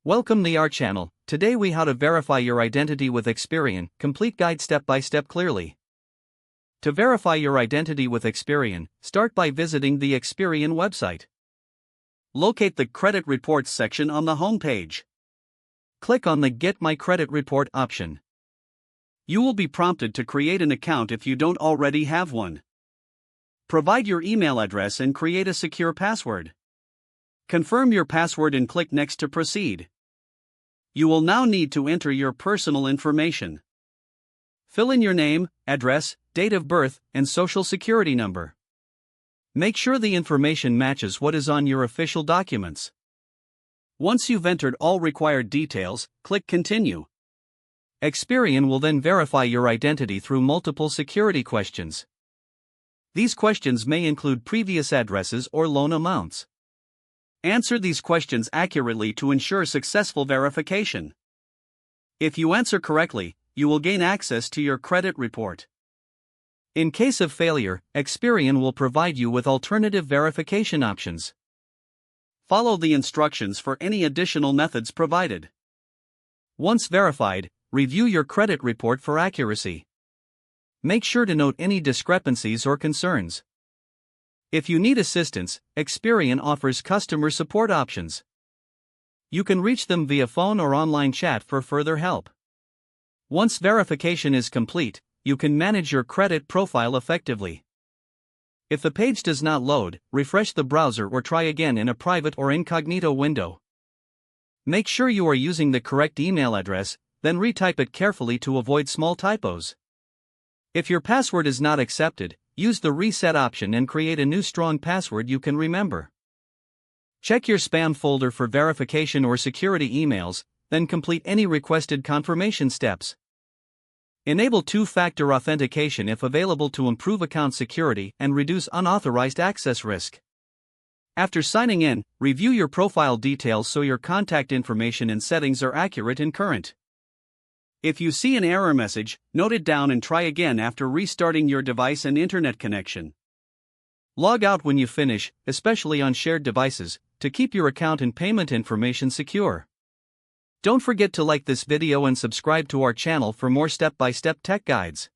Welcome to our channel. Today we how to verify your identity with Experian, complete guide step by step clearly. To verify your identity with Experian, start by visiting the Experian website. Locate the Credit Reports section on the home page. Click on the Get My Credit Report option. You will be prompted to create an account if you don't already have one. Provide your email address and create a secure password. Confirm your password and click Next to proceed. You will now need to enter your personal information. Fill in your name, address, date of birth, and social security number. Make sure the information matches what is on your official documents. Once you've entered all required details, click Continue. Experian will then verify your identity through multiple security questions. These questions may include previous addresses or loan amounts. Answer these questions accurately to ensure successful verification. If you answer correctly, you will gain access to your credit report. In case of failure, Experian will provide you with alternative verification options. Follow the instructions for any additional methods provided. Once verified, review your credit report for accuracy. Make sure to note any discrepancies or concerns. If you need assistance, Experian offers customer support options. You can reach them via phone or online chat for further help. Once verification is complete, you can manage your credit profile effectively. If the page does not load, refresh the browser or try again in a private or incognito window. Make sure you are using the correct email address, then retype it carefully to avoid small typos. If your password is not accepted, use the reset option and create a new strong password you can remember. Check your spam folder for verification or security emails, then complete any requested confirmation steps. Enable two-factor authentication if available to improve account security and reduce unauthorized access risk. After signing in, review your profile details so your contact information and settings are accurate and current. If you see an error message, note it down and try again after restarting your device and internet connection. Log out when you finish, especially on shared devices, to keep your account and payment information secure. Don't forget to like this video and subscribe to our channel for more step-by-step tech guides.